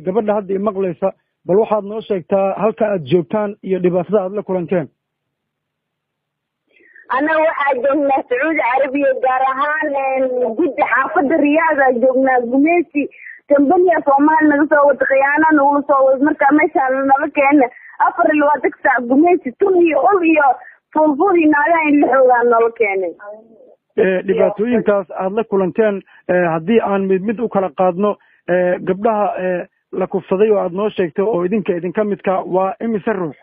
gabadha hadda i maqlaysa bal waxaad noo sheegtaa halka aad joogtaan iyo dhibaatada aad la kulanteen. أنا واحد من سعودي عربية جارهان جد حافظ الرياضة جبنا قميصي تنبني صومال نقصوا وتخيانا نقصوا مركا ماشي على مكان أفر الوقت ساعة قميصي توني أوليا فوضي نالين اللي حولنا مكاني. dhibaatooyinkaas aad la kulanteen haddii aan mid u kala qaadno gabdhaha la kufsaday oo aad noo sheegtay oo idinka midka waa imise ruux.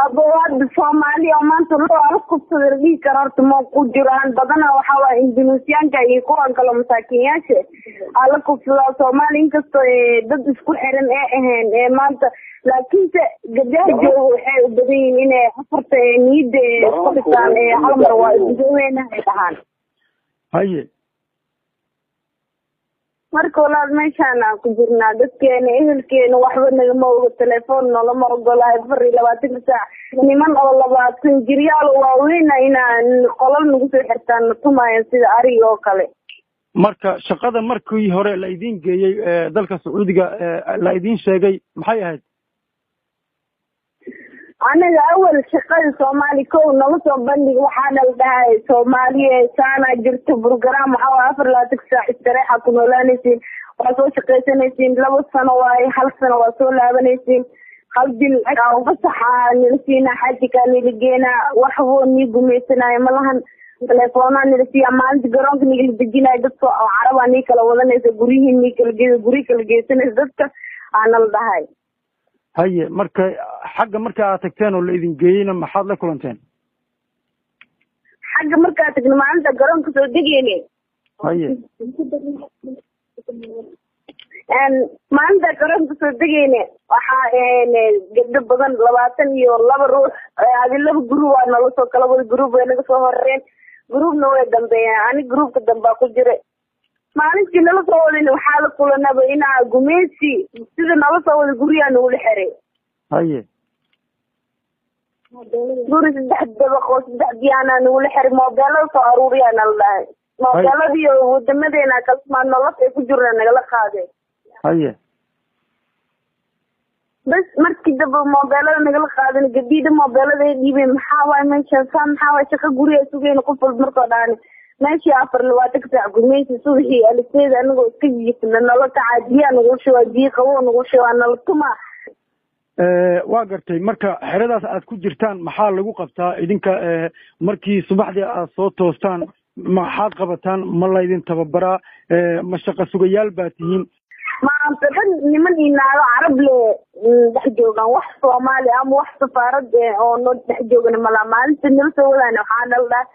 أبواب الصومالية وما تروح أركض صدري كررت موجود جيران بدنا وحوا إندونيسيان كي يكون كلام مساكينش على كفر الصومالي إنك ضد سكول حرن إهن ما أنت لكن جدار جو حي بدين إنه حفرت نيد قبطان حرم رواد جوينا هيتهان. هاي. markoolaad meeshaan aan ku jirnaa dadkeena ehelkeena waxba nagama oga telefoon nolama ogolahay 24 saac niman oo 20 jiryaal waaweyn inaan qolal nagu soo xirtaan tumaaya sida ari oo kale. marka shaqada markii hore la idin geeyay dalka Sacuudiga la idin sheegay maxay ahayd? أنا أول شقة سومالي كون نوصل بندق وحنا الدهاي سومالية سانا جرت برنامج حوا أفر لا تكسر استراحة كنا نسين وصل شقة نسين لو سنة واي هل سنة وصل لا بنسين خلد أو بصحة نسينا حاجة كان لقينا وحوون يقوم يسنا يملهن تلفونا نسي أمان تجرون كنيجي تجينا يدسوا أو عربا نيكل ولا نسي بريه نيكل جيسنا يدسك أنا الدهاي. هاي marka xagga marka aad tagteen oo la idin geeyayna maxaad la kulanteen? xagga marka aad tagno maanta garoonka soo degeynay. هاي. maanta garoonka soo degeynay waxa gabdho badan 22 ruux adilaba group waa nala soo kala wada group way naga soo horreeyeen groupna way dambeeyeen ani groupka dambe ku jiray. maalintii nala soo wadin waxaa la kulanaba inaa gumeysi sida nala soo wada guriga nagu xiray. haye guri saddex dabaq oo saddex diyaana nagu xiray moobilada soo aruuriyana la dhahay moobiladii wadamadeena kasmaan nolol ay ku jiraan nagala qaaday. haye bas markii daba moobilada nagala qaadan gabdhiida moobilada ay dhiibeen maxaa waay meeshaan maxaa waay shaqo guriga sugayna qof walba markoo dhaani ماشي أفر الوقت تاع قميص صوحي السيد أنا قلت كيف لأن الله تعادي أنا قلت شو أدي قوون قلت شو أنا لطمع. waa gartay marka xeradaas aad ku jirtaan maxaa lagu qabtaa idinka markii subaxdii aad soo toostaan maxaad qabataan ma la idin tababaraa ma shaqo sugayaal baa tihiin? maanta dhan niman inaado carab le dhex joogaan wax Soomaali ama wax safaarad oo noo dhex joogan mala maalinta nala soo wadaan waxaa dhaldaa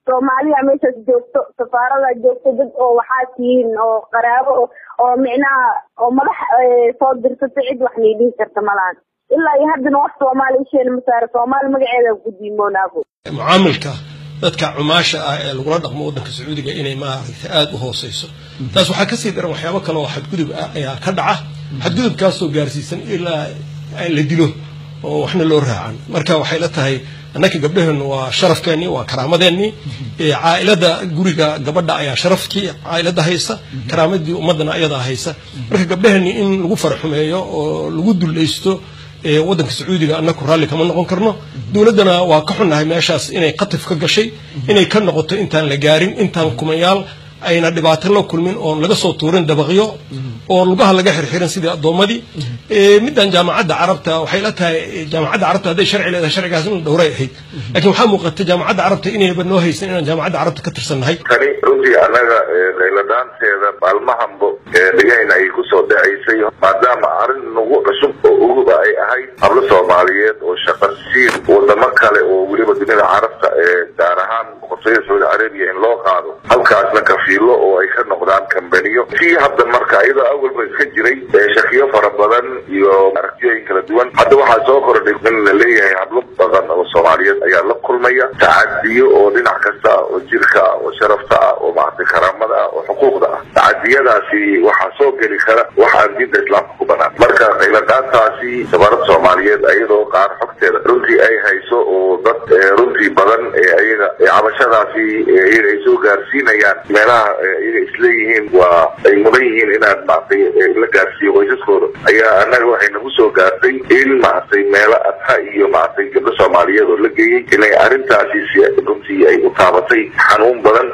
Soomaaliya meeshaas joogto safaarada joogto dad oo waxaa tihiin oo qaraabo oo micnaha oo madax soo dirsatay cid wax needin karta malaan ilaa iyo haddana wax Soomaali isheen masaar Soomaali magaceeda ku diimoonaago mucaamilka dadka cumaasha ah ee lagu dhaqmo wadanka Sacuudiga inay maaragtay aad u hooseyso taas waxa ka sii daran waxyaabo kale oo xadgudub ah ayaa ka dhaca xadgudubkaas oo gaarsiisan ilaa la dilo oo waxna loo raacan marka waxay la tahay annaka gabdhaheenu waa sharafkeeni waa karaamadeenni caa'ilada guriga gabadha ayaa sharafkii caa'ilada haysa karaamadii ummadana ayada haysa marka gabdhaheeni in lagu farxumeeyo oo lagu dulaysto wadanka Sacuudiga annaku raalli kama noqon karno dawladana waa ka xunnahay meeshaas inay qatif ka gashay inay ka noqoto intaan la gaarin intaan kumayaal ayna dhibaato la kulmin oo laga soo tuurin dabaqyo oo lugaha laga xirxiran sidii adoomadii midan jaamacadda carabta waxay la tahay jaamacadda carabta haday sharci leedahay sharcigaas in dhowray ahayd laakiin waxa muuqata jaamacadda carabta inay banoo haysan inaan jaamacadda carabta ka tirsanahay kani runtii anaga qayladaanteeda maalmahanbo dhigayna ay ku soo dhacaysay maadaama arrin nagu cusub oo uguba ay ahayd hablo Soomaaliyeed oo shaqo siin wadamo kale oo weliba dunida carabta gaar ahaan boqortooyada Saudi Arabia in loo qaado halkaasna kafiilo oo ay ka noqdaan kambaniyo si hadda marka iyadoo awalba iska jiray shaqiyo fara badan iyo aragtiyooyin kala duwan hadda waxaa soo kordhay in la leeyahay hablo badan oo Soomaaliyeed ayaa la kulmaya tacadiyo oo dhinac kasta oo jirka oo sharafta oo maanta karaamada oo xuquuqda tacadiyadaasi waxa soo gali kara waxa waxaan diinta islaamka ku banaan marka qayladhaantaasi safaarada soomaaliyeed ayadoo qaar xogteeda runtii ay hayso oo dad runtii badan ayaga cabashadaasi iyaga ay soo gaarsiinayaan meelaha iyaga isleeyihiin waa ay mudan yihiin inaad maartay la gaarsiiyo qoysaskooda ayaa annaga waxay nagu soo gaartay in maartay meelo adha iyo maartay gabdho soomaaliyeed oo la geeyey inay arrintaasi runtii ay u taabatay xanuun badan